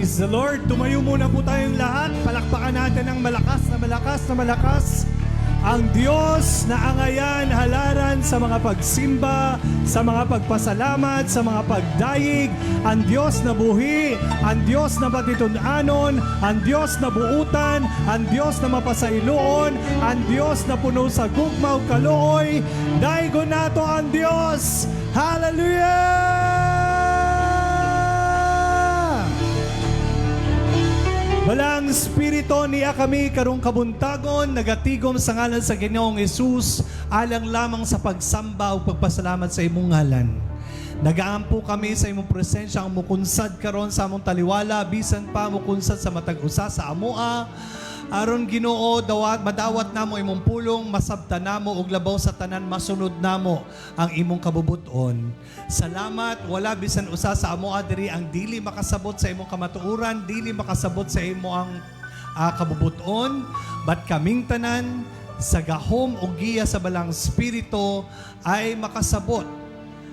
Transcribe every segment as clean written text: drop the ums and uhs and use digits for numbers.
Praise the Lord. Tumayo muna po tayong lahat. Palakpakan natin ng malakas na malakas na malakas ang Diyos na angayan, halaran sa mga pagsimba, sa mga pagpasalamat, sa mga pagdayig, ang Diyos na buhi, ang Diyos na patitunanon, ang Diyos na buutan, ang Diyos na mapasailoon, ang Diyos na puno sa gugmaw kalooy. Daigo nato ang Diyos. Hallelujah! Balang Espiritu niya kami karong kabuntagon, nagatigom sa ngalan sa Ginoong Hesus, alang lamang sa pagsamba o pagpasalamat sa imong ngalan. Nagaampo kami sa imong presensya ang mukunsad karon sa among taliwala, bisan pa mukunsad sa matag-usa sa amoa. Aron Ginoo, madawat namo imong pulong, masabta namo og labaw sa tanan, masunod namo ang imong kabubuton. Salamat, wala bisan usa sa amo diri ang dili makasabot sa imong kamatuoran, dili makasabot sa imong kabubuton, but kaming tanan sa gahom ug giya sa balang Espiritu ay makasabot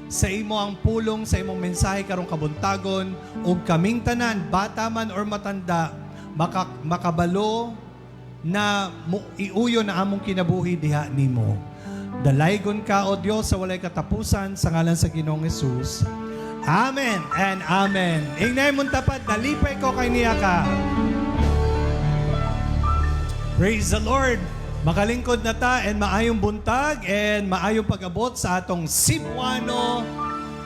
sa imo ang pulong sa imong mensahe karong kabuntagon, ug kaming tanan, bata man or matanda, makabalo na iuyo na among kinabuhi diha nimo. Dalaygon ka, O Diyos, sa walay katapusan, sa ngalan sa Ginoong Hesus. Amen and amen. Ingnay mong tapat, nalipay ko kay niya ka. Praise the Lord. Makalingkod na ta and maayong buntag and maayong pag-abot sa atong Cebuano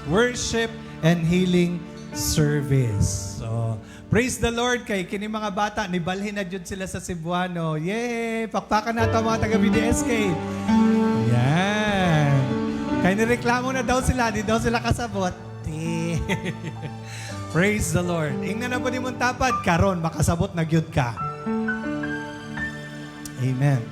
Worship and Healing Service. So, praise the Lord kay kini mga bata, nibalhin na jud sila sa Cebuano. Yay! Pakpakan nato mga taga-BDSK. Yan. Kaya nireklamo na daw sila, di daw sila kasabot. Praise the Lord. Ingnan na po ni mong tapad, karon makasabot na gyud ka. Amen.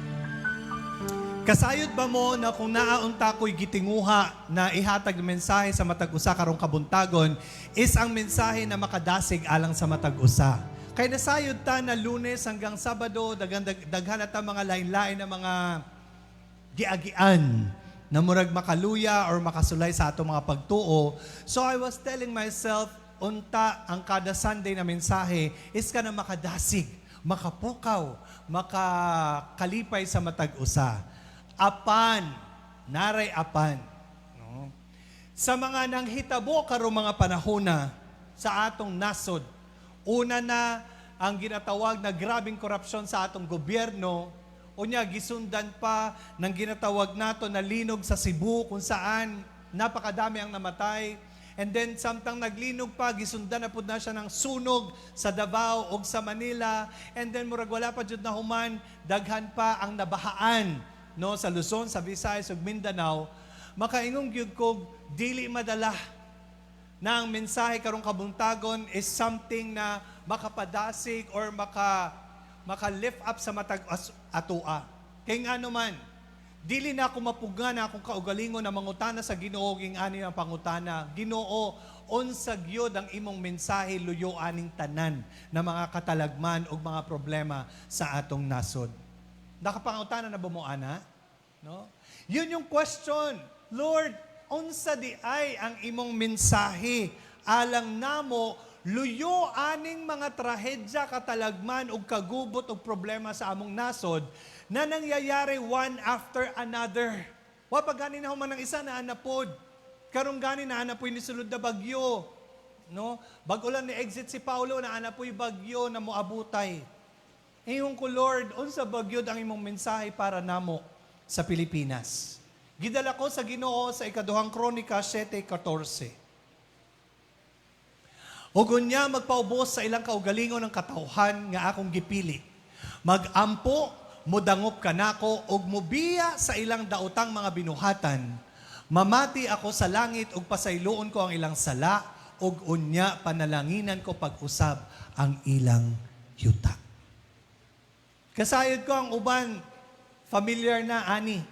Kasayod ba mo na kung naaunta ko'y gitinguha na ihatag ng mensahe sa matag-usa karong kabuntagon is ang mensahe na makadasig alang sa matag-usa. Kaya nasayod ta na Lunes hanggang Sabado, daghan ta mga lain-lain na mga giagian na murag makaluya or makasulay sa atong mga pagtuo. So I was telling myself, unta ang kada Sunday na mensahe is ka na makadasig, makapukaw, makakalipay sa matag-usa. Apan, naray apan. No? Sa mga nanghitabo karong mga panahona sa atong nasod, una na ang ginatawag na grabing korupsyon sa atong gobyerno, unya gisundan pa ng ginatawag nato na linog sa Cebu kung saan napakadami ang namatay. And then samtang naglinog pa, gisundan na po na siya ng sunog sa Davao o sa Manila. And then murag wala pa jud na human, daghan pa ang nabahaan no sa Luzon, sa Visayas ug Mindanao. Makaingong gyud ko dili madala na ang mensahe karong kabuntagon is something na makapadasig or maka-lift up sa matag atua. Kay nga man, dili na ako mapuga na akong kaugalingon na mangutana sa Ginoo ging ani ang pangutana. Ginoo, unsa gyud ang imong mensahe luyo aning tanan na mga katalagman ug mga problema sa atong nasod. Nakapangutana na ba mo ana? No? Yun yung question. Lord, unsa di ay ang imong mensahe alang namo luyo aning mga trahedya, katalagman ug kagubot ug problema sa among nasod na nangyayari one after another. Wa pa gani na human ng isa na anapod. Karong gani na anapoy ni sulod na bagyo. No? Bag ulan ni exit si Paulo na anapoy bagyo na moabutay. Eyon ko, Lord, unsa bagyod ang imong mensahe para namo sa Pilipinas? Gidala ko sa Ginoo sa ikaduhang Kronika 7:14. Ugon niya magpaubos sa ilang kaugalingon ng katawhan nga akong gipili. Magampo, mudangop kanako, ug mubiya sa ilang daotang mga binuhatan. Mamati ako sa langit ug pasayloon ko ang ilang sala, ug unya panalanginan ko pag-usab ang ilang yuta. Kasayod ko ang uban, familiar na ani,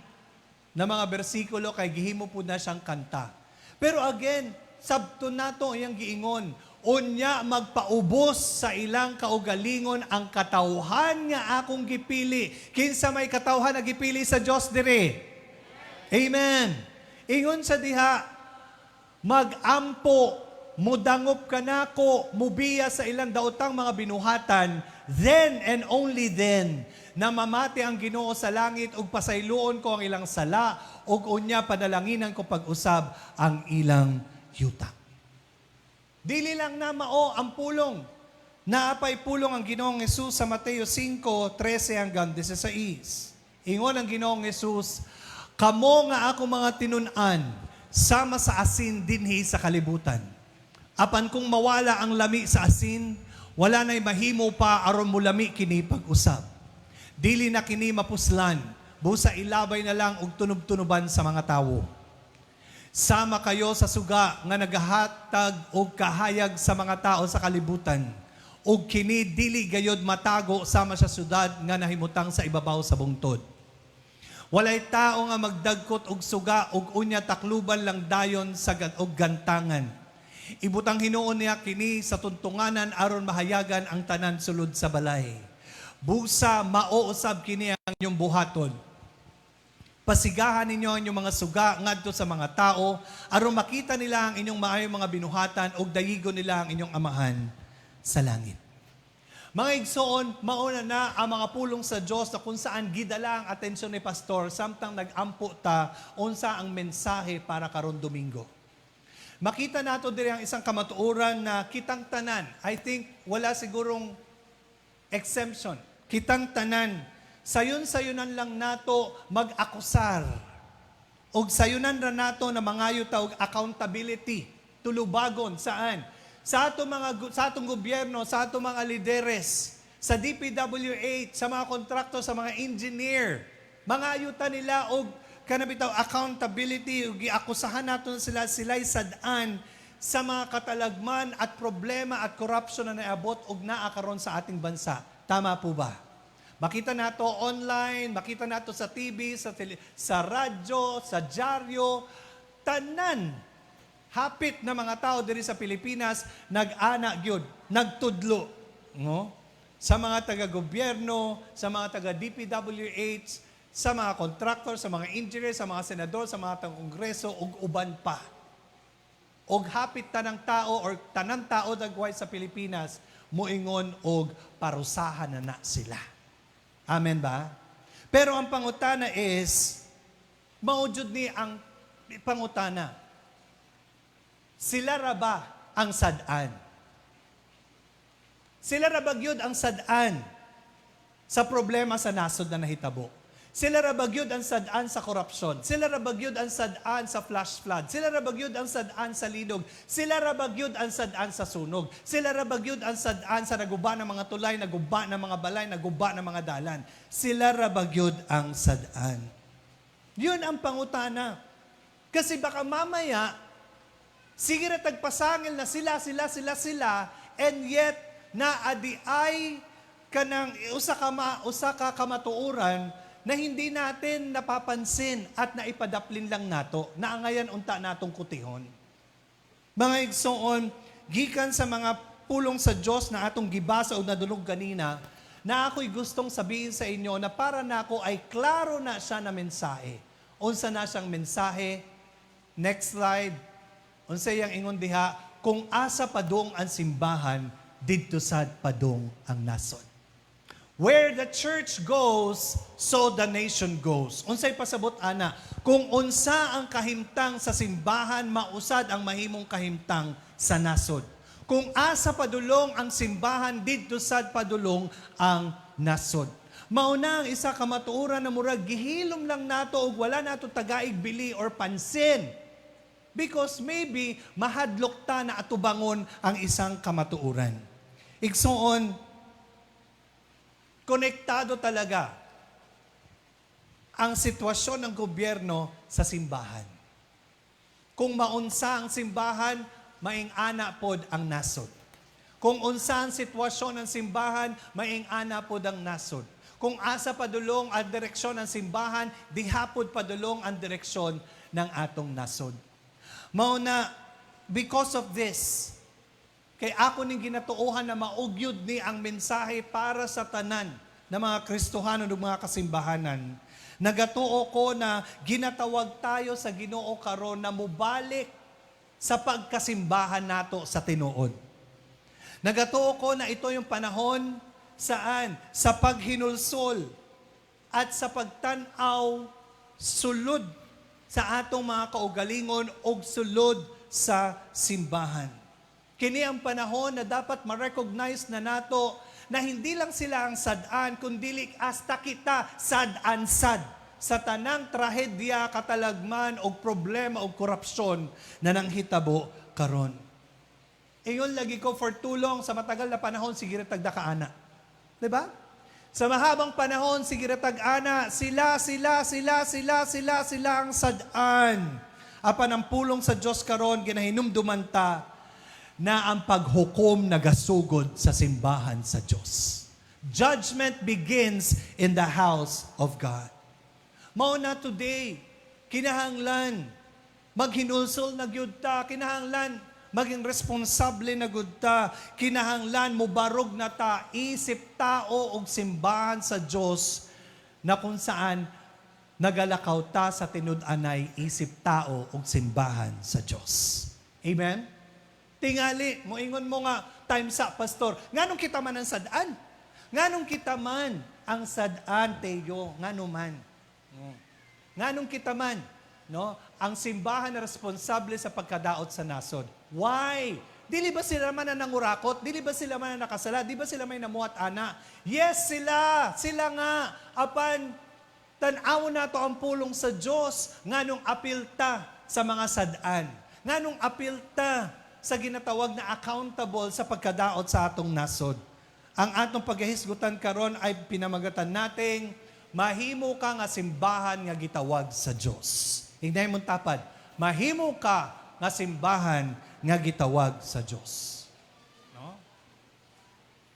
na mga bersikulo kay gihimo po na siyang kanta. Pero again, sabto nato iyang giingon, unya magpaubos sa ilang kaugalingon ang katawhan nga akong gipili. Kinsa may katawhan na gipili sa Dios dire? Amen. Ingon sa diha, magampo, mudangop ka nako, mubiya sa ilang daotang mga binuhatan, then and only then, na mamati ang Ginoo sa langit, ug pasayloon ko ang ilang sala, ug unya padalanginan ko pag-usab ang ilang yuta. Dili lang na mao ang pulong. Naapay pulong ang Ginoong Hesus sa Mateo 5:13 hanggang 16. Ingon ang Ginoong Hesus, kamo nga ako mga tinun-an, sama sa asin dinhi sa kalibutan. Apan kung mawala ang lami sa asin, wala na'y mahimo pa aron mulami kini pag-usab. Dili na kini mapuslan, busa ilabay na lang og tunub-tunuban sa mga tawo. Sama kayo sa suga nga nagahatag og kahayag sa mga tao sa kalibutan. Ug kini dili gayod matago sama sa syudad nga nahimutang sa ibabaw sa bungtod. Walay tao nga magdagkot og suga ug unya takluban lang dayon sa og gantangan. Ibutang hinuon niya kini sa tuntunganan aron mahayagan ang tanan sulod sa balay. Busa mauusab kini ang inyong buhaton. Pasigahan ninyo ang inyong mga suga ngadto sa mga tao aron makita nila ang inyong maayong mga binuhatan ug dayigon nila ang inyong amahan sa langit. Mga igsoon, mauna na ang mga pulong sa Diyos na kung saan gidala ang atensyon ni Pastor samtang nag-ampo ta unsa ang mensahe para karon Domingo. Makita nato diri ang isang kamatuoran na kitang tanan. I think wala sigurong exemption. Kitang tanan, sayon-sayonan lang nato mag-akusar. Og sayunan ra nato na mangayo ta og accountability, tulubagon saan? Sa atong gobyerno, sa atong mga lideres, sa DPWH, sa mga kontraktor, sa mga engineer, mangayo ta nila og kanabitaw accountability ug giakusahan naton sila'y sad-an sa mga katalagman at problema at corruption na naabot og naa karon sa ating bansa. Tama po ba? Makita nato online, makita nato sa TV, sa radyo, sa dyaryo, tanan. Hapit na mga tao diri sa Pilipinas, nag-ana gyud, nagtudlo. No? Sa mga taga-gobyerno, sa mga taga-DPWH, sa mga kontraktor, sa mga engineer, sa mga senador, sa mga taga-kongreso, ug uban pa. Og hapit tanang tao or tanang tao dagway sa Pilipinas, muingon og parusahan na sila. Amen ba? Pero ang pangutana is, maujud ni ang pangutana, sila ra ba ang sad-an? Sila ra ba gyud ang sad-an sa problema sa nasod na nahitabo? Sila ra ba gyud ang sad-an sa korupsyon? Sila ra ba gyud ang sad-an sa flash flood? Sila ra ba gyud ang sad-an sa lidog? Sila ra ba gyud ang sad-an sa sunog? Sila ra ba gyud ang sad-an sa naguba ng mga tulay, naguba ng mga balay, naguba ng mga dalan? Sila ra ba gyud ang sad-an? Yun ang pangutana. Kasi baka mamaya sige ra tagpasangil na sila, and yet naadiay kanang usa ka kamatuoran na hindi natin napapansin at naipadaplin lang nato, na ngayon unta natong kutihon. Mga igsoon, gikan sa mga pulong sa Diyos na atong gibasa o nadulog kanina, na ako'y gustong sabihin sa inyo na para nako ay klaro na siya na mensahe. Unsa na siyang mensahe? Next slide. Unsay yang ingon diha, kung asa padong ang simbahan, didto sad padong ang nasod. Where the church goes, so the nation goes. Unsay pasabot ana, kung unsa ang kahimtang sa simbahan, mausad ang mahimong kahimtang sa nasod. Kung asa padulong ang simbahan, didto sad padulong ang nasod. Mauna ang isa ka matuoran na murag gihilom lang nato og wala nato tagaig bili or pansin. Because maybe mahadlok ta na atubangon ang isang kamatuoran. Igsoon, konektado talaga ang sitwasyon ng gobyerno sa simbahan. Kung maunsa ang simbahan, maing-ana pod ang nasod. Kung unsa ang sitwasyon ng simbahan, maing-ana pod ang nasod. Kung asa padulong ang direksyon ng simbahan, dihapod padulong ang direksyon ng atong nasod. Mauna, because of this, kay ako ning ginatuohan na maugyod ni ang mensahe para sa tanan na mga Kristohano ng mga kasimbahanan. Nagatuo ko na ginatawag tayo sa Ginoo karon na mubalik sa pagkasimbahan nato sa tinuod. Nagatuo ko na ito yung panahon saan? Sa paghinulsol at sa pagtanaw sulod sa atong mga kaugalingon o sulod sa simbahan. Kini ang panahon na dapat ma-recognize na nato na hindi lang sila ang sad-an, kundi hasta kita sad-an-sad sa tanang trahedya, katalagman o problema o korupsyon na nanghitabo karon. Ingon lagi ko for too long, sa matagal na panahon, sige tagdakaana. Diba? Sa mahabang panahon, sige tag-ana, sila ang sad-an. Apan ang pulong sa Diyos karon, ginahinumduman ta na ang paghukom nagasugod sa simbahan sa Diyos. Judgment begins in the house of God. Mao na today, kinahanglan, maghinulsol na gyud ta, kinahanglan, maging responsable na gyud ta, kinahanglan, mubarog na ta, isip tao og simbahan sa Dios na kung saan nagalakaw ta sa tinud-anay isip tao og simbahan sa Dios. Amen? Tingali, moingon mo nga, time sa pastor, nganong kita man ang sad-an? Nganong kita man ang sad-an, Teyo? Ngano man? Nganong kita man, no? Ang simbahan na responsable sa pagkadaot sa nasod. Why? Dili ba sila man na nangurakot? Dili ba sila man na nakasala? Di ba sila may namuhat ana? Yes, sila. Sila nga. Apan, tanaw na to ang pulong sa Diyos. Nganong apilta sa mga sad-an. Nganong apilta sa ginatawag na accountable sa pagkadaot sa atong nasod. Ang atong paghahisgutan karon ay pinamagatan nating mahimo ka nga simbahan nga gitawag sa Dios. Hignay mong tapad, mahimo ka nga simbahan nga gitawag sa Dios. No?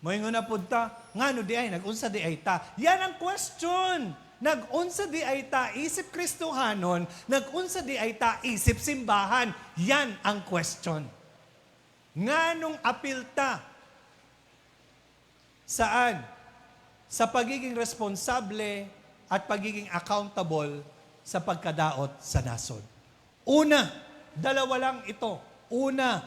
Moingon na pud ta, ngano di ay nagunsa di ay ta? Yan ang question. Nagunsa di ay ta isip Kristohanon, nagunsa di ay ta isip simbahan. Yan ang question. Nganong apil ta? Saan? Sa pagiging responsable at pagiging accountable sa pagkadaot sa nasod. Una, dalawa lang ito. Una,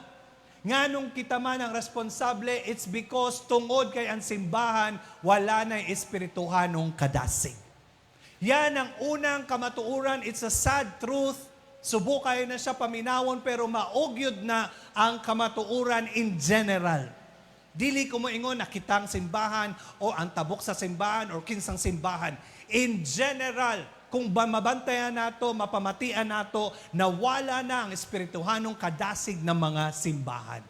nganong kita man ang responsable, it's because tungod kay ang simbahan, wala na espirituhanong kadasig. Yan ang unang kamatuuran, it's a sad truth. Subukay na siya paminawon pero maugyod na ang kamatuuran in general. Dili ko mo ingon na kitang simbahan o ang tabok sa simbahan o kinsang simbahan. In general, kung mabantayan nato, mapamatian nato, na wala na ang espirituhanong kadasig ng mga simbahan.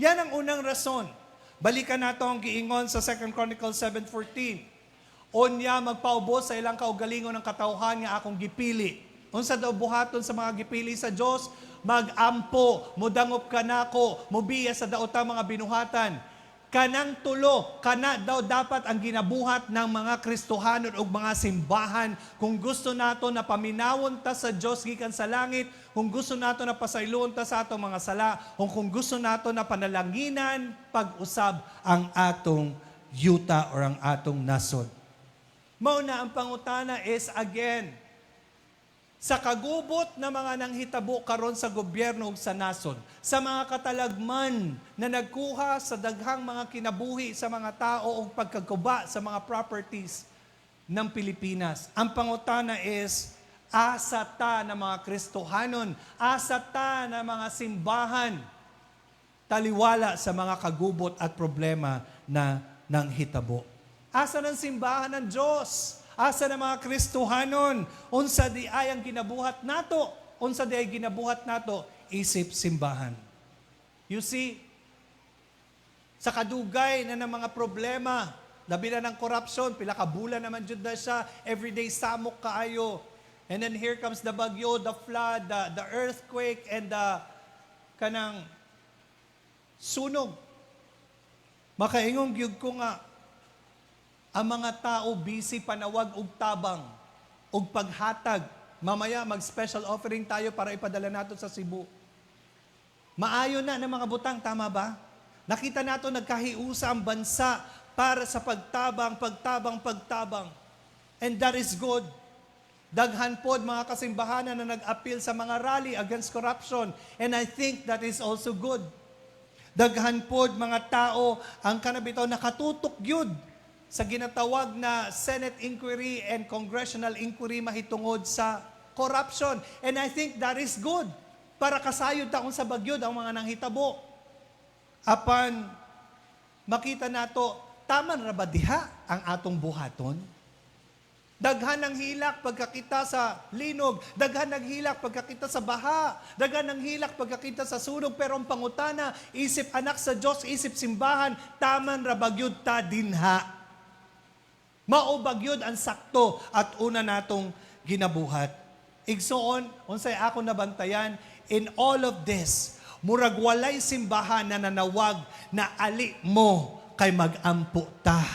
Yan ang unang rason. Balikan nato ang giingon sa 2 Chronicles 7:14. Onya magpaubos sa ilang kaugalingon ng katawhan nga akong gipili. Unsa daw buhaton sa mga gipili sa Dios? Magampo, mudangop ka nako, mubiya sa daota mga binuhatan. Kanang tulo, kana daw dapat ang ginabuhat ng mga Kristohanon o mga simbahan. Kung gusto nato na paminawon ta sa Dios gikan sa langit, kung gusto nato na pasayloon ta sa atong mga sala, o kung gusto nato na panalanginan, pag-usab ang atong yuta or ang atong nasod. Mao na ang pangutana is again, sa kagubot na mga nanghitabo karon sa gobyerno ug sa nasod, sa mga katalagman na nagkuha sa daghang mga kinabuhi sa mga tao ug pagkaguba sa mga properties ng Pilipinas. Ang pangutana is, asa ta na mga Kristohanon, asa ta na mga simbahan, taliwala sa mga kagubot at problema na nanghitabo. Asa ng simbahan ng Diyos? Asa na mga Kristohanon? Unsa di ay ang ginabuhat nato? Unsa di ay ginabuhat nato? Isip simbahan. You see, sa kadugay na ng mga problema, labi na ng korupsyon, pila ka bulan naman jud na siya, everyday samok kaayo. And then here comes the bagyo, the flood, the earthquake, and the kanang sunog. Makaingong gyud ko nga, ang mga tao busy panawag og tabang, og paghatag. Mamaya mag-special offering tayo para ipadala nato sa Cebu. Maayo na ng mga butang, tama ba? Nakita nato nagkahiusa ang bansa para sa pagtabang. And that is good. Daghan pod mga kasimbahanan na nag-appeal sa mga rally against corruption. And I think that is also good. Daghan pod mga tao ang kanabitaw nakatutok yun sa ginatawag na Senate inquiry and congressional inquiry mahitungod sa corruption. And I think that is good. Para kasayod taon sa bagyod ang mga nanghitabo. Apan makita nato, taman ra ba diha ang atong buhaton? Daghan ng hilak pagkakita sa linog, daghan ng hilak pagkakita sa baha, daghan ng hilak pagkakita sa sunog, pero ang pangutana, isip anak sa Diyos, isip simbahan, taman ra bagyod ta dinha. Mao bagyod ang sakto at una natong ginabuhat. Igsoon, unsay ako nabantayan, in all of this, murag walay simbahan na nanawag na ali mo kay magampo ta.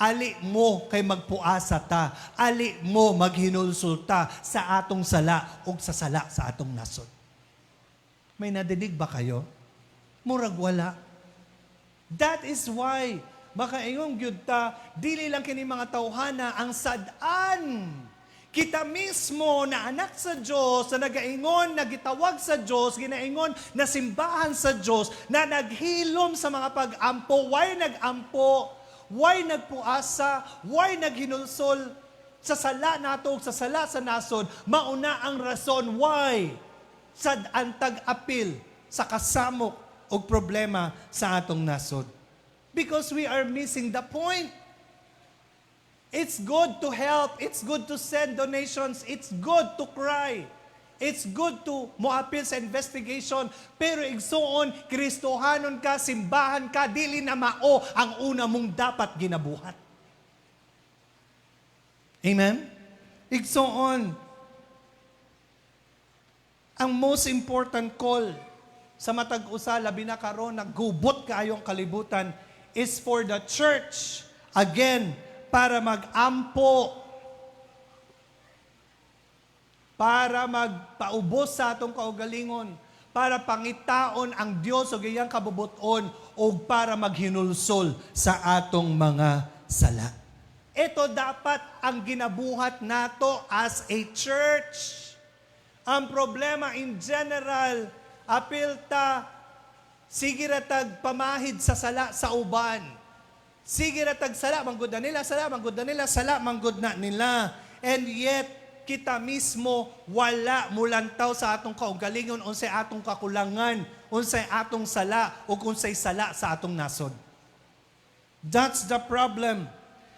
Ali mo kay magpuasa ta. Ali mo maghinulsul ta sa atong sala ug sa sala sa atong nasod. May nadidig ba kayo? Murag wala. That is why makaingon gyud ta dili lang kini mga tawhana ang sad-an. Kita mismo na anak sa Diyos, na nagaingon, nagitawag sa Diyos, ginaingon na simbahan sa Diyos, na naghilom sa mga pag-ampo. Why nag-ampo? Why nagpuasa? Why naghinulsol sa sala nato, sa sala sa nasod? Mauna ang rason why sad antag apil sa kasamok o problema sa atong nasod. Because we are missing the point. It's good to help. It's good to send donations. It's good to cry. It's good to moapil sa investigation. Pero igsuon, Kristohanon ka, simbahan ka, dili na mao ang una mong dapat ginabuhat. Amen? Igsuon, ang most important call sa matag usa labi na karon naggubot kaayong kalibutan is for the church again para mag-ampo, para magpaubos sa atong kaugalingon, para pangitaon ang Dios o gayang kabubuton o para maghinulsol sa atong mga sala. Ito dapat ang ginabuhat nato as a church. Ang problema in general, apil ta, sige ratag pamahid sa sala sa uban. Sige ratag sala, manggod na nila, sala, manggod na nila, sala, manggod na nila. And yet, kita mismo wala mulantaw sa atong kaugalingon, unsay atong kakulangan, unsay atong sala, o unsay sala sa atong nasod. That's the problem.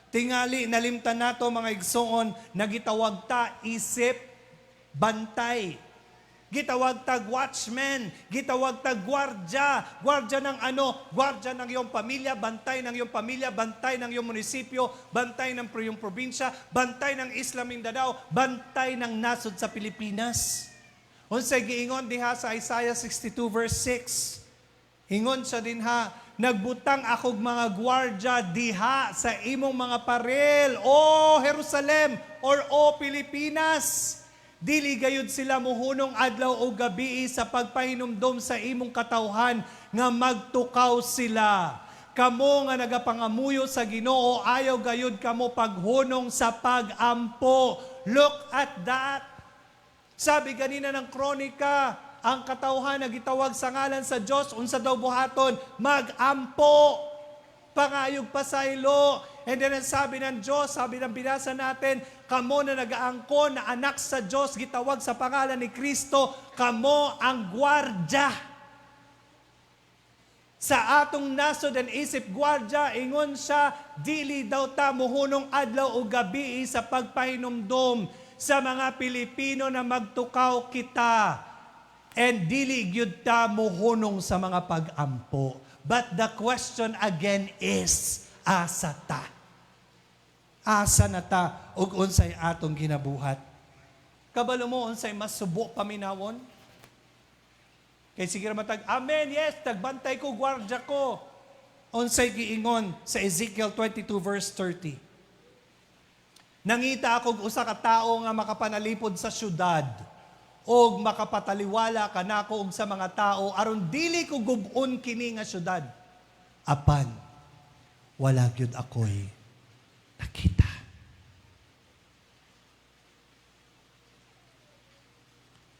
Tingali, nalimtan nato mga igsoon, nagitawag ta isip, bantay. Gitawag tag watchman, gitawag tag gwardya. Gwardya ng ano? Gwardya ng iyong pamilya, bantay ng iyong pamilya, bantay ng iyong munisipyo, bantay ng iyong probinsya, bantay ng Isla Mindanao, bantay ng nasod sa Pilipinas. Unsay giingon diha sa Isaiah 62 verse 6. Ingon siya din ha, nagbutang akog mga gwardya diha sa imong mga parel, O Jerusalem, or O Pilipinas. Dili gayud sila muhunong adlaw o gabi sa pagpahinumdom sa imong katawhan nga magtukaw sila. Kamo nga nagapangamuyo sa Ginoo, ayaw gayud kamo paghunong sa pagampo. Look at that. Sabi ganina ng kronika, ang katawhan na gitawag sa ngalan sa Diyos, unsa daw buhaton? Magampo. Pangayog pasaylo. And then sabi ng Diyos, sabi ng binasa natin, kamo na nagaangko na anak sa Diyos, gitawag sa pangalan ni Kristo, kamo ang gwardya. Sa atong nasod and isip gwardya, ingon siya, dili daw ta muhunong adlaw o gabi sa pagpahinumdom sa mga Pilipino na magtukaw kita. And dili gyud ta muhunong sa mga pagampo. But the question again is, asa ta? Asa na ta ug unsay atong ginabuhat? Kabalo mo unsay mas subo paminawon? Kay sige matag, amen, yes, tagbantay ko, gwardya ko. Unsay giingon sa Ezekiel 22 verse 30. Nangita ako usa ka tawo nga makapanalipod sa syudad og makapataliwala kanako og sa mga tao aron dili ko gub-on kini nga syudad. Apan wala gyud ako'y nakita.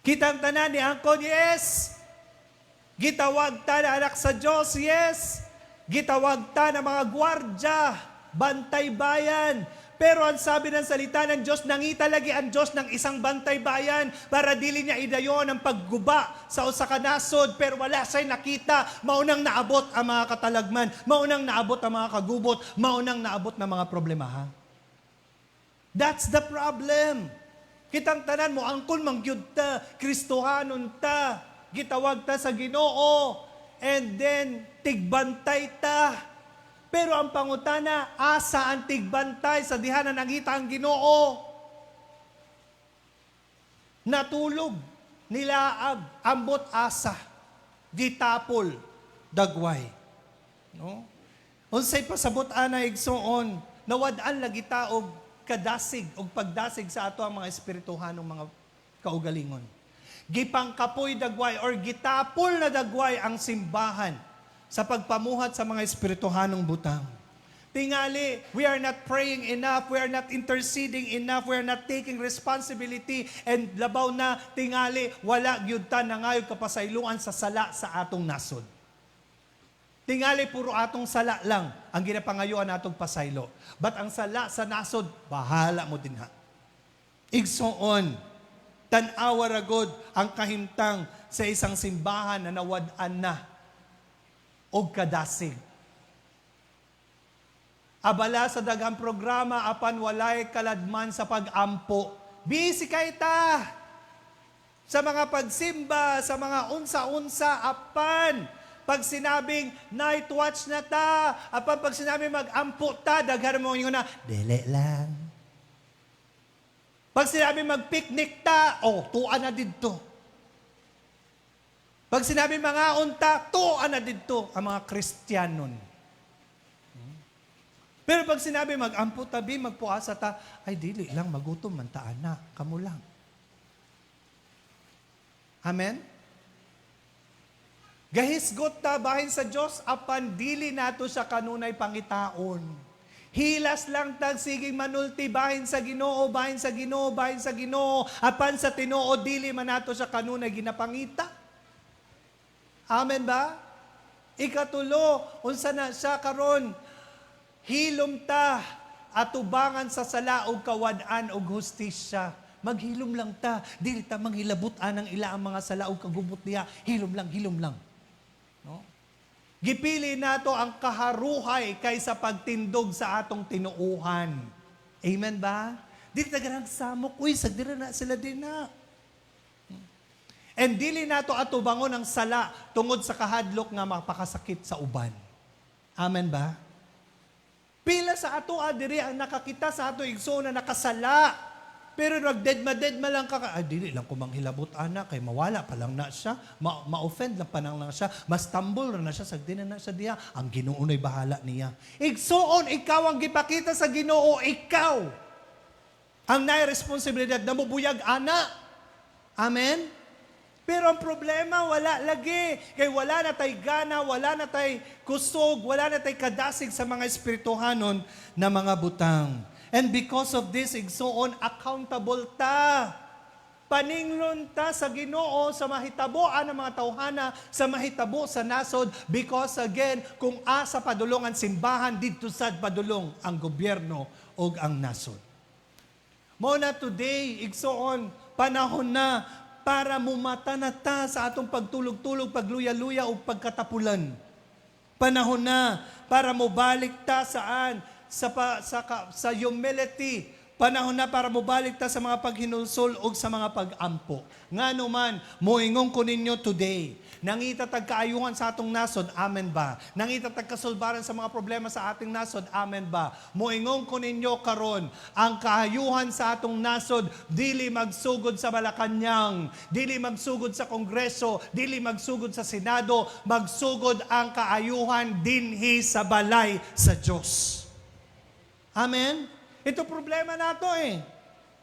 Kitang tanan ni angkon, yes. Gitawag ta na anak sa Diyos, yes. Gitawag ta na mga gwardya, bantay bayan. Pero ang sabi ng salita ng Diyos, nangita lagi ang Diyos ng isang bantay bayan para dili niya idayon ang pagguba sa usa ka nasod. Pero wala siya'y nakita. Maunang naabot ang mga katalagman. Maunang naabot ang mga kagubot. Maunang naabot ng mga problema, ha? That's the problem. Kitang tanan mo, angkon mangyud ta, Kristohanon ta, gitawag ta sa Ginoo, and then tigbantay ta. Pero ang pangutana, asa ang tigbantay sa diha na nangita ang Ginoo? Natulog, nilaag, ambot asa, gitapol, dagway. No? Unsay pasabot ana igsoon, nawad-an lagi ta og kadasig og pagdasig sa ato ang mga espirituhanong mga kaugalingon. Gipangkapoy dagway or gitapol na dagway ang simbahan sa pagpamuhat sa mga espirituhanong butang. Tingali, we are not praying enough, we are not interceding enough, we are not taking responsibility, and labaw na, tingali, wala gyud ta nangayog kapasayloan sa sala sa atong nasod. Tingali, puro atong sala lang ang ginapangayuan atong pasaylo. But ang sala sa nasod, bahala mo din ha. Igsoon, tan-awa ragod ang kahimtang sa isang simbahan na nawad-an na og kadasig. Abala sa daghang programa apan walay kaladman sa pag-ampo. Busy kay ta sa mga pagsimba, sa mga unsa-unsa apan pag sinabing night watch na ta, apan pag sinabing mag-ampo ta, daghan mo yun na, dili lang. Pag sinabing mag-picnic ta, tuan na dito. Pag sinabi mga unta, tuan na dito ang mga Kristiyanon. Pero pag sinabi mag-ampo tabi, magpuasa ta, ay dili lang, magutom man ta na, kamo lang. Amen? Gahisgot ta bahin sa Diyos, apan dili nato sa kanunay pangitaon. Hilas lang tag siging manulti bahin sa Ginoo, bahin sa Ginoo, bahin sa Ginoo, apan sa Tinoo dili man nato sa kanunay ginapangita. Amen ba? Ikatulo, unsa na siya karon, hilom ta atubangan sa sala og kawad-an og hustisya. Maghilom lang ta, dili ta manghilabot-an ang ila ang mga sala og kagubot niya. Hilom lang. No? Gipili nato ang kaharuhay kaysa pagtindog sa atong tinuuhan. Amen ba? Dili ta ganang samok, sagdira na sila din na. And dili nato atubangon ang sala tungod sa kahadlok nga mapakasakit sa uban. Amen ba? Pila sa ato diri ang nakakita sa ato igsoon na nakasala. Pero nagdedma lang ka, dili lang ko manghilabot ana kay mawala pa lang na siya, ma-offend lang pa lang siya, mas tambol na siya sagdi na siya diha. Ang Ginoo nay bahala niya. Igsoon ikaw ang gipakita sa Ginoo, ikaw ang nay responsibilidad na mubuyag ana. Amen. Pero ang problema, wala lagi. Kaya wala na tay gana, wala na tay kusog, wala na tay kadasig sa mga espirituhanon na mga butang. And because of this, igsoon, accountable ta. Paninglon ta sa Ginoo, sa mahitaboan ng mga tawhana, sa mahitabo sa nasod. Because again, kung asa padulong ang simbahan, dito sad padulong ang gobyerno o ang nasod. Muna today, igsoon, panahon na para mumata na ta sa atong pagtulog-tulog, pagluya-luya o pagkatapulan. Panahon na para mubalik ta saan? Sa humility. Panahon na para mubalik ta sa mga paghinulsol o sa mga pag-ampo. Nga naman, moingong ko ninyo today, nangitatag kaayuhan sa atong nasod, amen ba? Nangitatag kasulbaran sa mga problema sa ating nasod, amen ba? Moingong ko ninyo karon, ang kaayuhan sa atong nasod, dili magsugod sa Malacanang, dili magsugod sa Kongreso, dili magsugod sa Senado, magsugod ang kaayuhan dinhi sa balay sa Diyos. Amen? Ito problema nato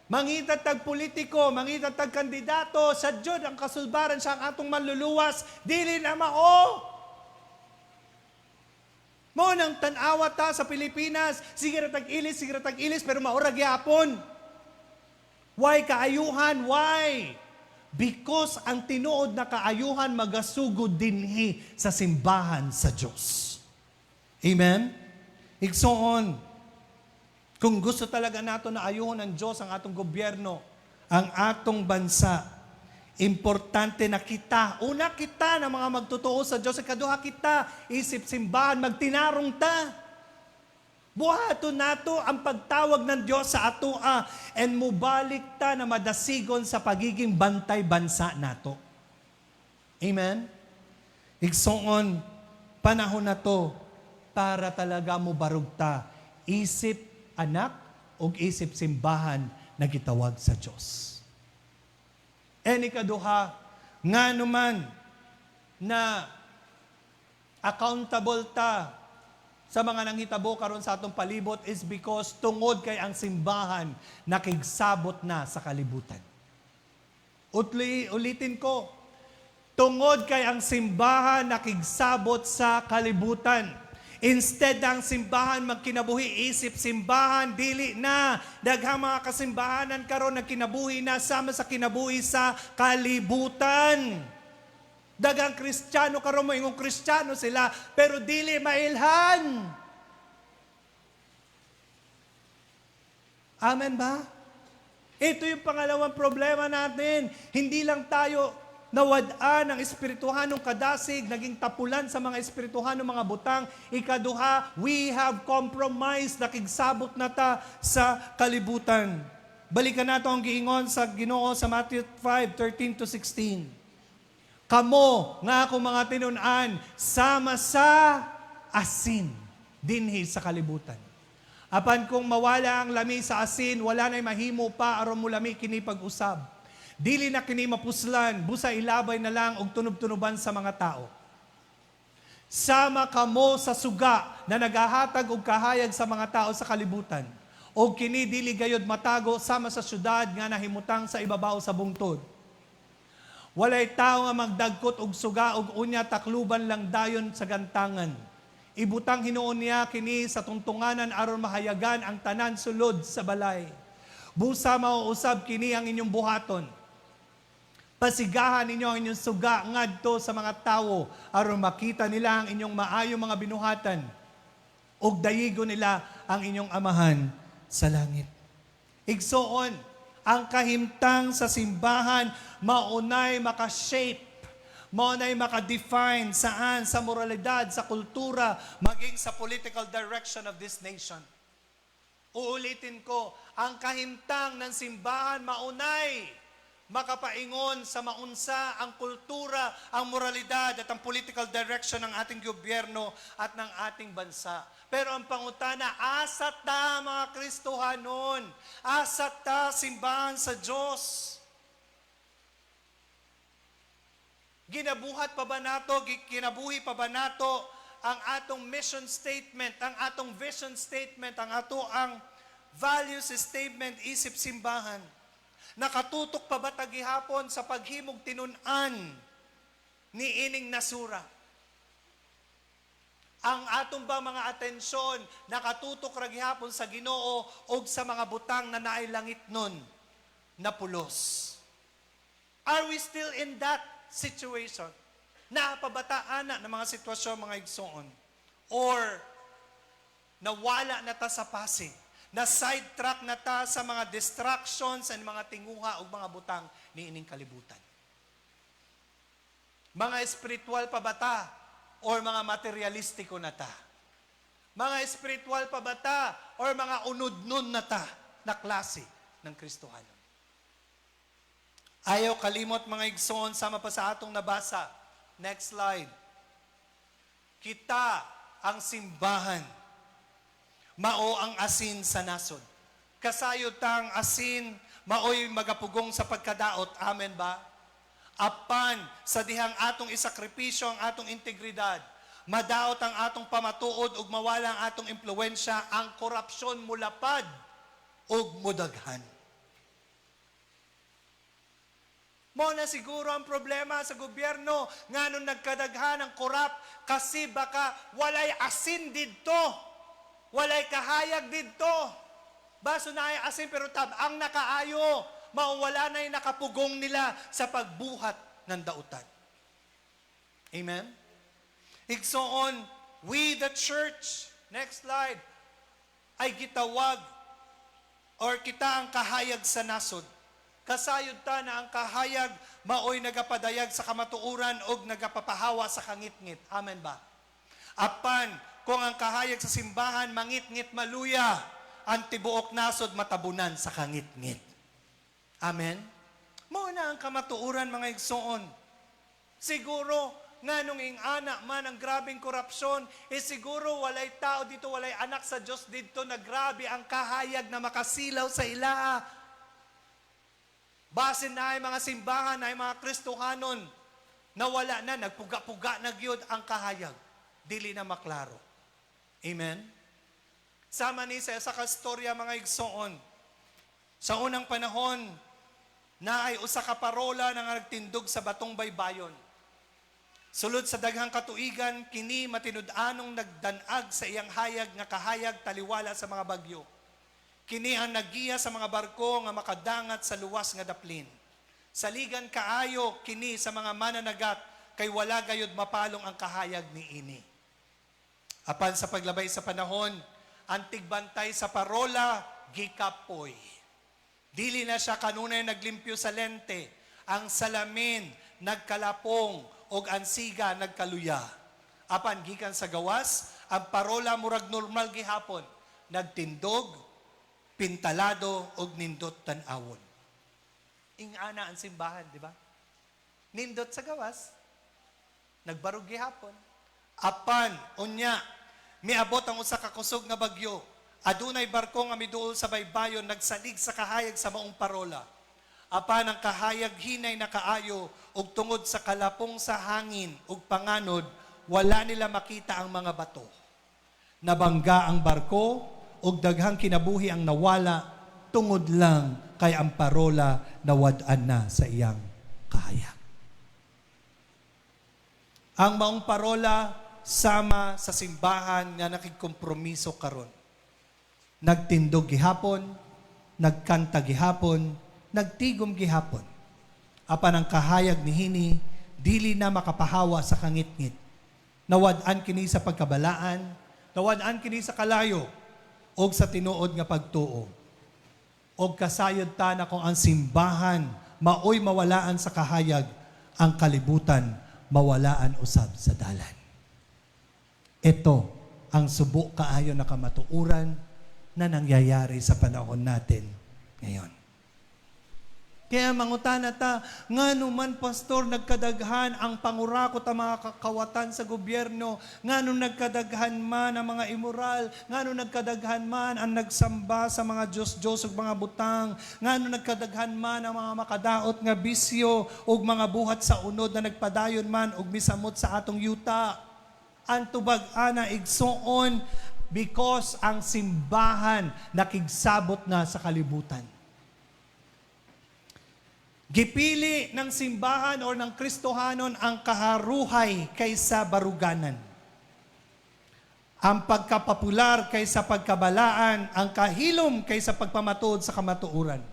Mangitatag politiko, mangitatag kandidato, sa Diyod ang kasulbaran sa ang atong manluluwas, dili na mao. Mo nang tanawa ta sa Pilipinas, sige ra tag-ilis, pero maura gyapon. Why kaayuhan? Why? Because ang tinuod na kaayuhan magasugod dinhi sa simbahan sa Dios. Amen? Igsoon, kung gusto talaga nato na ayuhon ng Diyos ang atong gobyerno, ang atong bansa, importante na kita, una kita na mga magtotoo sa Diyos, ikaduha kita, isip simbahan, magtinarong ta. Buhato nato ang pagtawag ng Diyos sa atua and mubalik ta na madasigon sa pagiging bantay bansa nato. Amen? Igsoon, panahon na to para talaga mo barugta isip anak o isip simbahan na gitawag sa Diyos. And ikaduha, nga naman na accountable ta sa mga nanghitabo karon sa atong palibot is because tungod kay ang simbahan nakigsabot na sa kalibutan. Ulitin ko, tungod kay ang simbahan nakigsabot sa kalibutan. Instead ang simbahan magkinabuhi isip simbahan, dili na. Daghang mga kasimbahanan karon nagkinabuhi na sama sa kinabuhi sa kalibutan. Dagang Kristiyano karon mo ingong Kristiyano sila, pero dili mailhan. Amen ba? Ito yung pangalawang problema natin. Hindi lang tayo nawadaan ng espirituhanong kadasig, naging tapulan sa mga espirituhanong mga butang. Ikaduha, we have compromised, nakigsabot na ta sa kalibutan. Balikan nato ang giingon sa Ginoo sa Matthew 5:13-16. Kamo nga akong mga tinun-an, sama sa asin dinhi sa kalibutan. Apan kung mawala ang lami sa asin, wala na'y mahimo pa aron mo lami kini pag-usab. Dili na kini mapuslan, busa ilabay na lang og tunob-tunoban sa mga tao. Sama kamo sa suga na nagahatag og kahayag sa mga tao sa kalibutan. Og kini dili gayud matago sama sa syudad nga nahimutang sa ibabaw sa bungtod. Walay tao nga magdagkot og suga og unya takluban lang dayon sa gantangan. Ibutang hinuon niya kini sa tungtunganan aron mahayagan ang tanan sulod sa balay. Busa mauusab kini ang inyong buhaton. Pasigahan ninyo ang inyong suga ngadto sa mga tao aron makita nila ang inyong maayong mga binuhatan ug dayigon nila ang inyong amahan sa langit. Igsoon, ang kahimtang sa simbahan maunay makashape, maunay makadefine saan sa moralidad, sa kultura, maging sa political direction of this nation. Uulitin ko, ang kahimtang ng simbahan maunay makapaingon sa maunsa ang kultura, ang moralidad at ang political direction ng ating gobyerno at ng ating bansa. Pero ang pangutana, asat ta mga Kristohanon, asat ta simbahan sa Diyos. Ginabuhat pa ba nato, ginabuhi pa ba nato ang atong mission statement, ang atong vision statement, ang ang values statement isip simbahan? Nakatutok pa ba tagihapon sa paghimog tinun-an ni ining nasura? Ang atong ba mga atensyon nakatutok ra gihapon sa Ginoo o sa mga butang na naay langit nun na pulos? Are we still in that situation? Napabataan na ng mga sitwasyon mga igsoon? Or nawala na ta sa passing? Na sidetrack na ta sa mga distractions and mga tinguha o mga butang ni ining kalibutan? Mga espiritual pa ba ta? Or mga materialistiko na ta? Mga espiritual pa ba ta? Or mga unod-nun na ta na klase ng Kristohanon? Ayaw kalimot mga igsoon, sama pa sa atong nabasa. Next slide. Kita ang simbahan. Mao ang asin sa nasod. Kasayod tang asin, maoy magapugong sa pagkadaot. Amen ba? Apan sa dihang atong isakripisyo ang atong integridad, madaot ang atong pamatuod ug mawala ang atong impluwensya, ang korupsyon mulapad ug mudaghan. Mo na siguro ang problema sa gobyerno nganong nagkadaghan ang korap kasi baka walay asin didto, walay kahayag didto. Baso na ay asin pero tab ang nakaayo. mawala na yung nakapugong nila sa pagbuhat ng dautan. Amen? Igsoon, we the church, next slide, ay gitawag or kita ang kahayag sa nasod. Kasayod ta na ang kahayag maoy nagapadayag sa kamatuuran o nagapapahawa sa kangitngit. Amen ba? Apan, kung ang kahayag sa simbahan mangitngit maluya, ang tibuok nasod matabunan sa kangitngit. Amen? Muna ang kamatuuran mga igsoon. Siguro, nga nung ingana man ang grabing korupsyon, siguro walay tao dito, walay anak sa Diyos dito na grabe ang kahayag na makasilaw sa ila. Basin na ay mga simbahan, ay mga Kristohanon, na wala na, nagpuga-puga na gyud ang kahayag. Dili na maklaro. Amen? Sama ni sa kastorya mga igsoon. Sa unang panahon, na ay usa ka parola na nagtindog sa batong baybayon. Sulod sa daghang katuigan, kini matinud-anong nagdanag sa iyang hayag nga kahayag taliwala sa mga bagyo. Kini ang nagiya sa mga barko nga makadangat sa luwas nga daplin. Saligan kaayo kini sa mga mananagat kay wala gayud mapalong ang kahayag ni ini. Apan sa paglabay sa panahon, ang tigbantay sa parola gikapoy. Dili na siya kanunay naglimpyo sa lente, ang salamin nagkalapong og ang siga nagkaluya. Apan gikan sa gawas, ang parola murag normal gihapon, nagtindog, pintalado og nindot tan-awon. Ingana ang simbahan, di ba? Nindot sa gawas, nagbarog gihapon. Apan unya miabot ang usa ka kusog nga bagyo. Adunay barko nga miduol sa baybayon nagsalig sa kahayag sa maong parola. Apan ang kahayag hinay na kaayo ug tungod sa kalapong sa hangin ug panganod wala nila makita ang mga bato. Nabangga ang barko ug daghang kinabuhi ang nawala tungod lang kay ang parola nawad-an na sa iyang kahayag. Ang maong parola sama sa simbahan nga nakigkompromiso karon. Nagtindog gihapon, nagkanta gihapon, nagtigom gihapon. Apan ang kahayag ni hini dili na makapahawa sa kangitngit. Nawad-an kini sa pagkabalaan, nawad-an kini sa kalayo og sa tinuod nga pagtuo. Og kasayod ta na kung ang simbahan maoy mawalaan sa kahayag, ang kalibutan mawalaan usab sa dalan. Ito ang subo kaayo na kamatuuran na nangyayari sa panahon natin ngayon. Kaya mangutana ta, ngano man pastor nagkadaghan ang pangurakot ang mga kakawatan sa gobyerno, ngano nagkadaghan man ang mga immoral, ngano nagkadaghan man ang nagsamba sa mga Diyos-Diyos ug mga butang, ngano nagkadaghan man ang mga makadaot nga bisyo ug mga buhat sa unod na nagpadayon man ug misamot sa atong yuta. Ang tubag ana igsuon because ang simbahan nakigsabot na sa kalibutan. Gipili ng simbahan o ng Kristohanon ang kaharuhay kaysa baruganan. Ang pagkapopular kaysa pagkabalaan, ang kahilom kaysa pagpamatuod sa kamatuuran.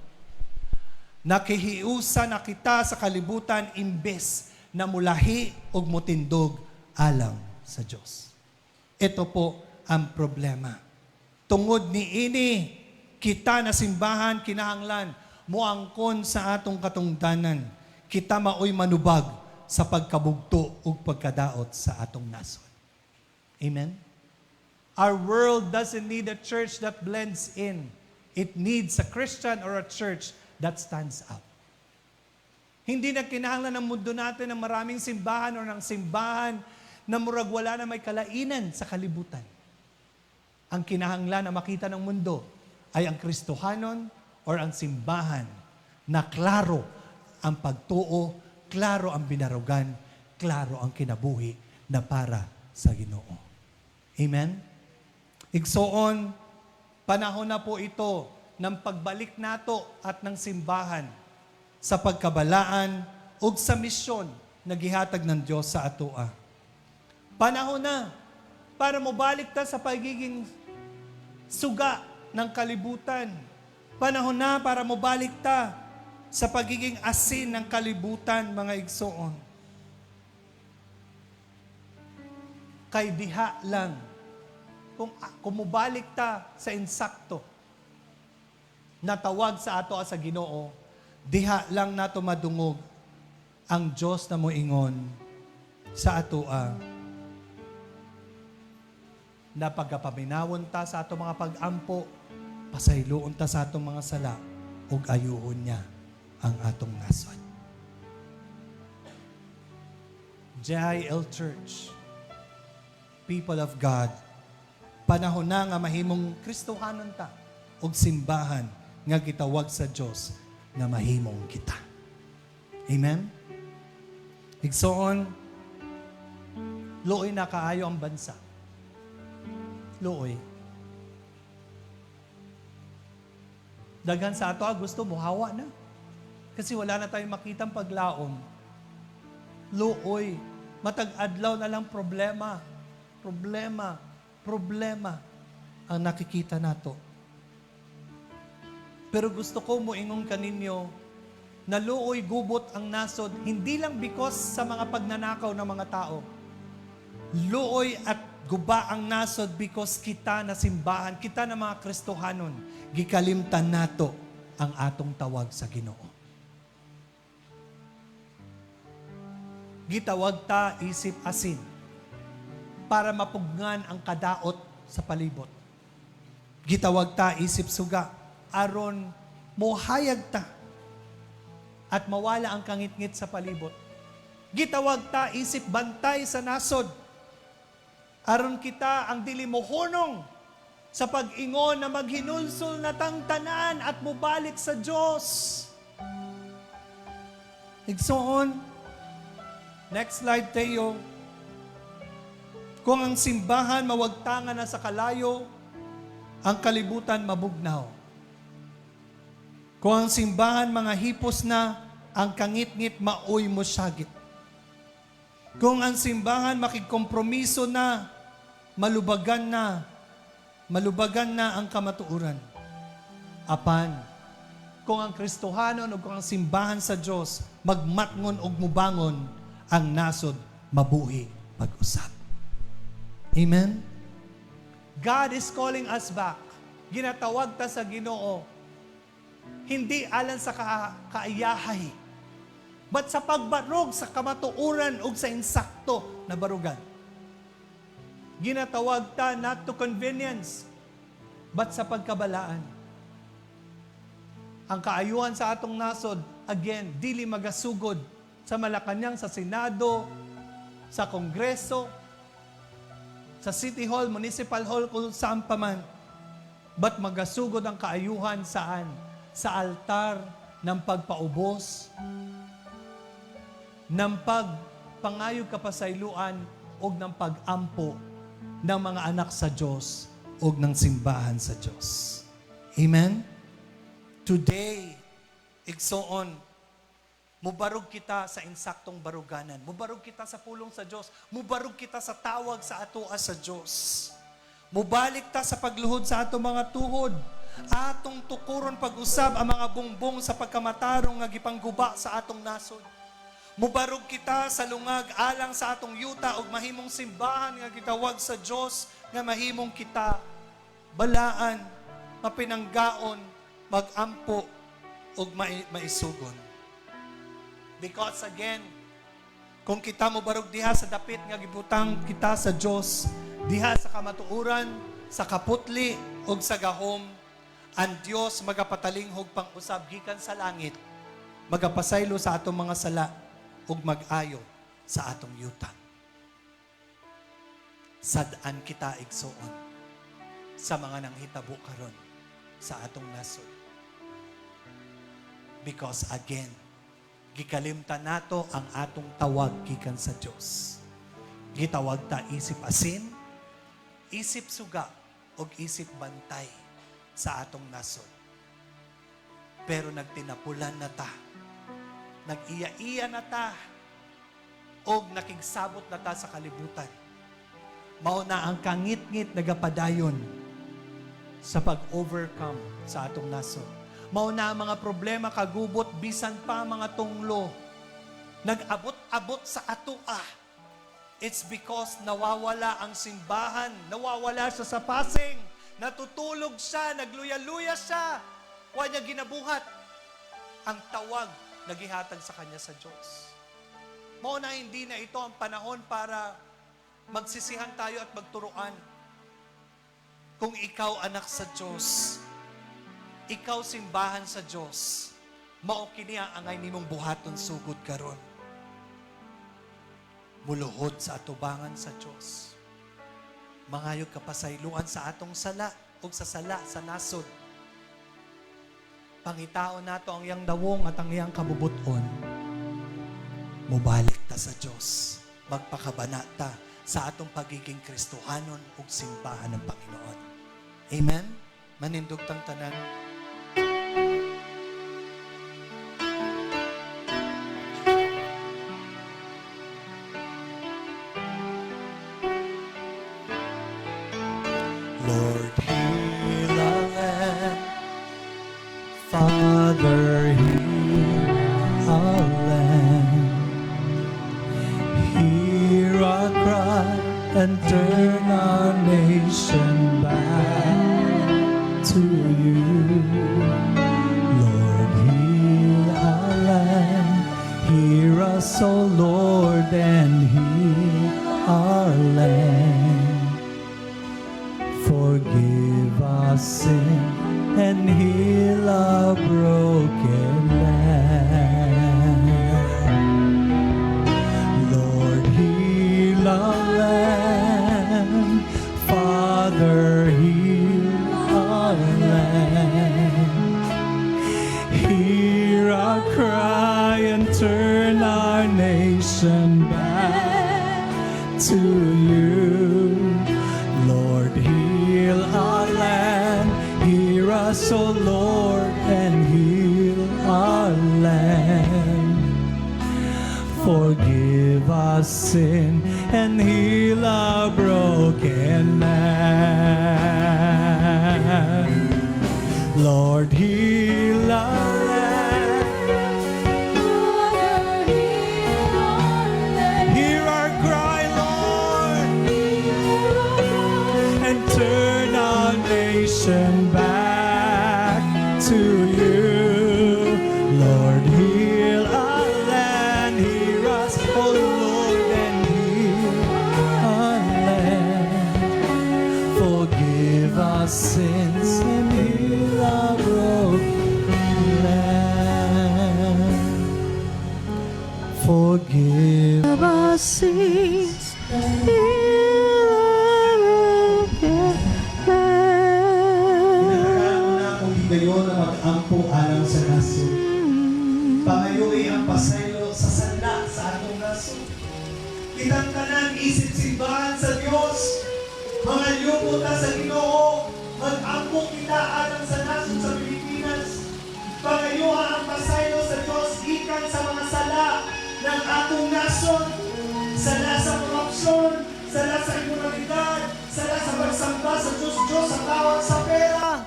Nakihiusa na kita sa kalibutan imbes na mulahi o mutindog alang sa Diyos. Ito po ang problema. Tungod ni ini, kita na simbahan kinahanglan muangkon sa atong katungdanan, kita maoy manubag sa pagkabugto ug pagkadaot sa atong nasod. Amen? Our world doesn't need a church that blends in. It needs a Christian or a church that stands out. Hindi na kinahanglan ng mundo natin ng maraming simbahan o ng simbahan na murag wala na may kalainan sa kalibutan. Ang kinahanglan na makita ng mundo ay ang Kristohanon or ang simbahan na klaro ang pagtuo, klaro ang binarugan, klaro ang kinabuhi na para sa Ginoo. Amen? Igsoon, panahon na po ito ng pagbalik nato at ng simbahan sa pagkabalaan ug sa misyon na gihatag ng Diyos sa atoa. Panahon na para mobalik ta sa pagiging suga ng kalibutan. Panahon na para mobalik ta sa pagiging asin ng kalibutan, mga igsoon. Kay diha lang, kung mubalik ta sa insakto, natawag sa ato sa Ginoo, diha lang nato madungog ang Diyos na moingon sa atoa. Na pagkapaminawon ta sa ato mga pag-ampo, pasayloon ta sa atong mga sala, ug ayuhon niya ang atong nasod. JIL Church, people of God, panahon na nga mahimong Kristohanon ta ug simbahan nga gitawag sa Dios nga mahimong kita. Amen? Igsoon, luoy na kaayo ang bansa. Luoy. Daghan sa ato, gusto mo, hawa na. Kasi wala na tayong makitang paglaom. Luoy. Matag-adlaw na lang problema. Problema ang nakikita nato. Pero gusto ko moingon kaninyo na luoy gubot ang nasod, hindi lang because sa mga pagnanakaw ng mga tao. Luoy at guba ang nasod because kita na simbahan, kita na mga Kristohanon, gikalimtan nato ang atong tawag sa Ginoo. Gitawag ta isip asin para mapugnan ang kadaot sa palibot. Gitawag ta isip suga aron mohayag ta at mawala ang kangit-ngit sa palibot. Gitawag ta isip bantay sa nasod aron kita ang dili mohonong sa pag-ingon na maghinulsol na tang tanan at mubalik sa Dios. Igsoon, next slide tayo. Kung ang simbahan mawagtangan na sa kalayo, ang kalibutan mabugnaw. Kung ang simbahan mga hipos na, ang kangit-ngit maoy mo syagit. Kung ang simbahan makigkompromiso na, malubagan na ang kamatuuran. Apan, kung ang Kristohanon o kung ang simbahan sa Diyos, magmatngon o mubangon, ang nasod mabuhi pag-usap. Amen? God is calling us back. Ginatawag ta sa Ginoo. Hindi alang sa kaayahay, but sa pagbarog sa kamatuuran o sa insakto na barugan. Ginatawag ta not to convenience, but sa pagkabalaan. Ang kaayuhan sa atong nasod, again, dili magasugod sa Malacañang, sa Senado, sa Kongreso, sa City Hall, Municipal Hall, kung saan pa man. But magasugod ang kaayuhan saan? Sa altar ng pagpaubos, ng pagpangayog kapasayloan, o ng pag-ampo ng mga anak sa Diyos o ng simbahan sa Diyos. Amen? Today, igsoon, mubarog kita sa insaktong baruganan. Mubarog kita sa pulong sa Diyos. Mubarog kita sa tawag sa atoa sa Diyos. Mubalik ta sa pagluhod sa atong mga tuhod. Atong tukuron pag-usab ang mga bungbong sa pagkamatarong nga gipangguba sa atong nasod. Mubarog kita sa lungag alang sa atong yuta ug mahimong simbahan nga gitawag sa Diyos nga mahimong kita balaan, mapinanggaon, magampo ug maisugon. Because again, kung kita mo barog diha sa dapit nga gibutang kita sa Dios, diha sa kamatuuran, sa kaputli ug sa gahom, ang Dios magapatalingog pang usab gikan sa langit, magapasaylo sa atong mga sala ug mag-ayo sa atong yuta. Sad-an kita igsoon sa mga nanghitabo karon sa atong nasod. Because again, gikalimtan nato ang atong tawag gikan sa Dios. Gitawag ta isip asin, isip suga, ug isip bantay sa atong nasod. Pero nagtinapulan na ta, nag-iya-iya na ta, ug nakigsabot na ta sa kalibutan. Mao na ang kangit-ngit nagapadayon sa pag-overcome sa atong nasod. Mao na ang mga problema kagubot bisan pa mga tunglo. Nag-abot-abot sa atoa. It's because nawawala ang simbahan, nawawala siya sa pasing, natutulog siya, nagluya-luya siya. Huwag niya ginabuhat ang tawag na gihatag sa kanya sa Diyos. Mao na hindi na ito ang panahon para magsisihan tayo at magturuan. Kung ikaw anak sa Diyos, ikaw simbahan sa Diyos, mao kini ang angay nimong buhaton sugod karon. Muluhod sa atubangan sa Diyos. Mangayog kapasayloan sa atong sala o sa sala sa nasod. Pangitao nato ang iyang dawong at ang iyang kabubuton. Mubalik ta sa Diyos. Magpakabanata sa atong pagiging Kristohanon o simbahan ng Panginoon. Amen? Manindog tang tanan. Lord, heal our land. Father, heal our land. Hear our cry and turn our nation back to you. Lord, heal our land. Hear us, O Lord, and heal our land. Forgive our sin and heal our broken land. Lord, heal our land. Father, heal our land. Hear our cry and turn our nation back to you. Lord, heal our land. Hear us, O Lord, and heal our land. Forgive our sin and heal our broken land. Lord, heal our land. Hear our cry, Lord, and turn our nation back to you. Lord, heal our land. Hear us, O Lord, and heal our land. Forgive our sins and heal our broken land. Forgive our sins and heal our broken land. Gayon na mag-ampo alang sa nasod. Pangayoi ang pasaylo sa sala sa atong nasod. Kitang tanan isip simbahan sa Diyos. Mga liyubo ta sa Ginoo. Mag-ampo kita alang sa nasod sa Pilipinas. Pangayuha ang pasaylo sa Diyos ikan sa mga sala ng atong nasod. Sala sa korupsyon, sala sa imoralidad, sala sa pagsamba sa Diyos sa tawag sa pera.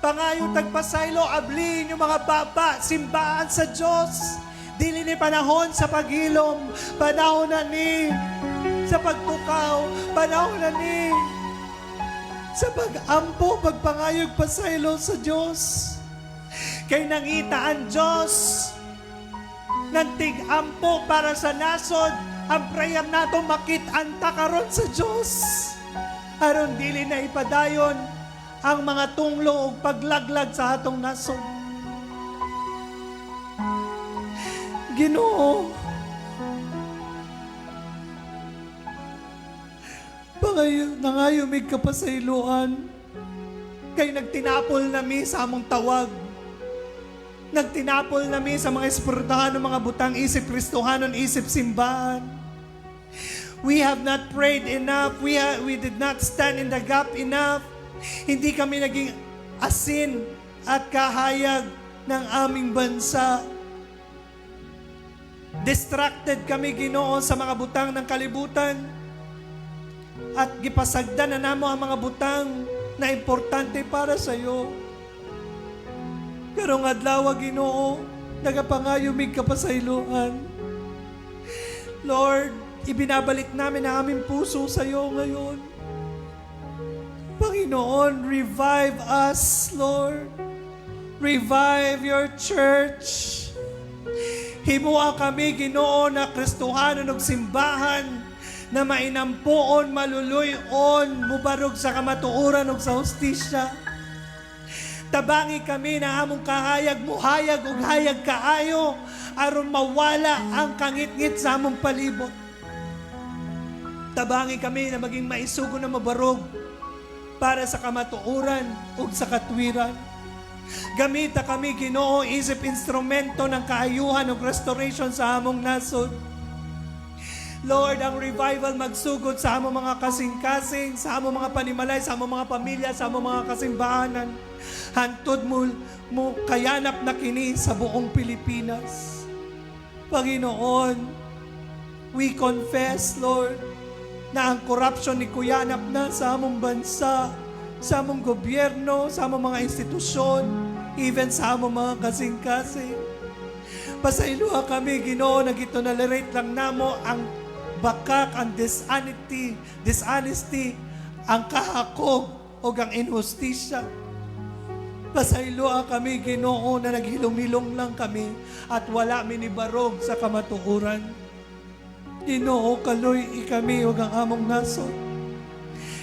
Pangayo tagpasaylo, abliin yung mga baba, simbahan sa Diyos. Dili ni panahon sa paghilom, panahon na ni sa pagtukaw, panahon na ni sa pag-ampo, pagpangayog pasaylo sa Diyos. Kay nangita ang Diyos nagtig-ampo para sa nasod, ang prayam nato makit-anta karon sa Diyos. Aron dili na ipadayon ang mga tunglo o paglaglag sa atong nasod. Ginoo, nangayumig ka pa sa iluan, kay nagtinapol nami sa among tawag. Nagtinapol nami sa mga espirituhan ng mga butang isip Kristohanon, isip simbahan. We have not prayed enough. We did not stand in the gap enough. Hindi kami naging asin at kahayag ng aming bansa. Distracted kami, Ginoo, sa mga butang ng kalibutan. At gipasagdan na namo ang mga butang na importante para sa iyo. Karong adlaw, Ginoo, nagapangayumig ka pa sa iluhan. Lord, ibinabalik namin ang aming puso sa iyo ngayon. Panginoon, revive us, Lord. Revive your church. Himua kami, Ginoo, na Kristohanon ug simbahan na mainampuon, maluluyon, mubarog sa kamatuoran ug sa hustisya. Tabangi kami na among kahayag, muhayag ug hayag kaayo aron mawala ang kangit-ngit sa among palibot. Tabangi kami na maging maisugo na mabarog para sa kamatuoran ug sa katwiran. Gamita kami, Ginoo, isip instrumento ng kaayuhan ug restoration sa among nasod. Lord, ang revival magsugod sa among mga kasing-kasing, sa among mga panimalay, sa among mga pamilya, sa among mga kasimbahanan. Hantod mo kayanap na kini sa buong Pilipinas. Panginoon, we confess, Lord, na ang corruption ni kuyanap na sa among bansa, sa among gobyerno, sa among mga institusyon, even sa among mga kasing-kasing. Pasailuha kami, Ginoo, na gitolerate lang namo ang bakak, ang dishonesty, ang kahakog o ang inhustisya. Pasailuha kami, Ginoo, na naghilom-hilom lang kami at wala minibarog sa kamatuoran. Ginoo, kaluy kami o ang among nasod.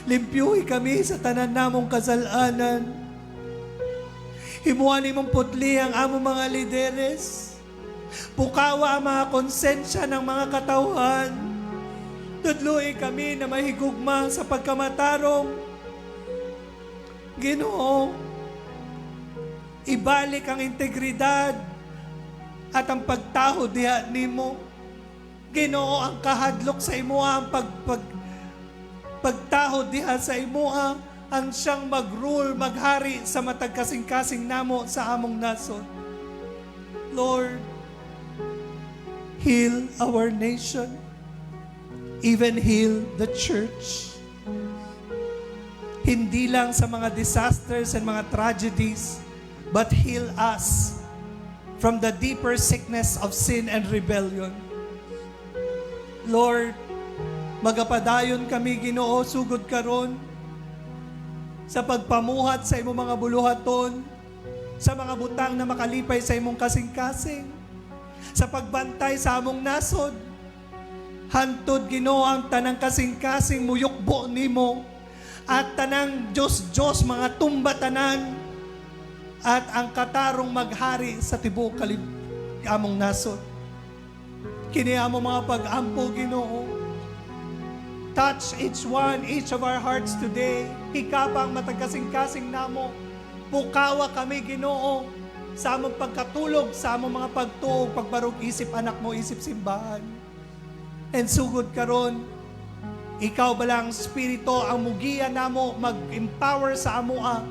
Limpyuhi kami sa tanan namong kasalanan. Himuan imong putli ang among mga lideres. Pukawa ang mga konsensya ng mga katawhan. Tudluhi kami na mahigugma sa pagkamatarong. Ginoo, ibalik ang integridad at ang pagtaho diha nimo. Ginoo, ang kahadlok sa imuha, ang pagtaho diha sa imuha, ang siyang mag-rule, maghari sa matag kasing-kasing namo sa among nasod. Lord, heal our nation. Even heal the church. Hindi lang sa mga disasters and mga tragedies, but heal us from the deeper sickness of sin and rebellion. Lord, magapadayon kami, Ginoo, sugod karon sa pagpamuhat sa imong mga buluhaton, sa mga butang na makalipay sa imong kasing-kasing, sa pagbantay sa among nasod. Hantod, Ginoo, ang tanang kasing-kasing muyukbo nimo at tanang Diyos, mga tumbatanan at ang katarong maghari sa tibuok among nasod. Kini among mga pag-ampo, Ginoo. Touch each of our hearts today. Hikapang matagkasing-kasing namo. Pukawa kami, Ginoo, sa among pagkatulog, sa among mga pagtuog, pagbarog isip anak mo, isip simbahan. And sugod karon, ikaw balang Espiritu ang mugiya namo mag-empower sa amoa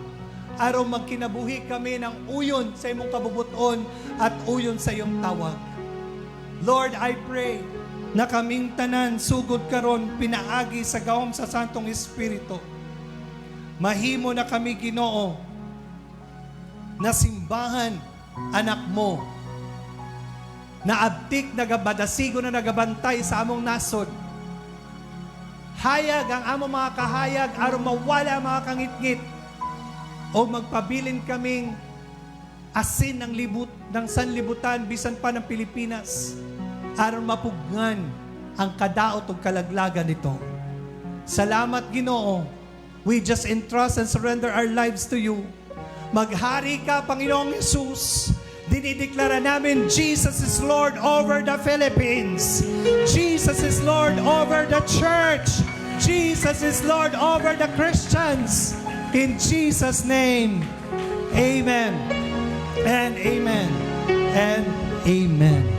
aron magkinabuhi kami ng uyon sa imong kabubuton at uyon sa iyong tawag. Lord, I pray na kaming tanan sugod karon pinaagi sa gawom sa Santong Espiritu. Mahimo na kami, Ginoo, na simbahan anak mo, na abtik, nagabadasigo na nagabantay sa among nasod. Hayag ang among mga kahayag aron mawala ang mga kangit-ngit o magpabilin kaming asin ng sanlibutan bisan pa ng Pilipinas aron mapugnan ang kadaot ug kalaglagan nito. Salamat, Ginoo. We just entrust and surrender our lives to you. Maghari ka, Panginoong Jesus. Dinideklara namin, Jesus is Lord over the Philippines. Jesus is Lord over the church. Jesus is Lord over the Christians. In Jesus' name, amen and amen and amen.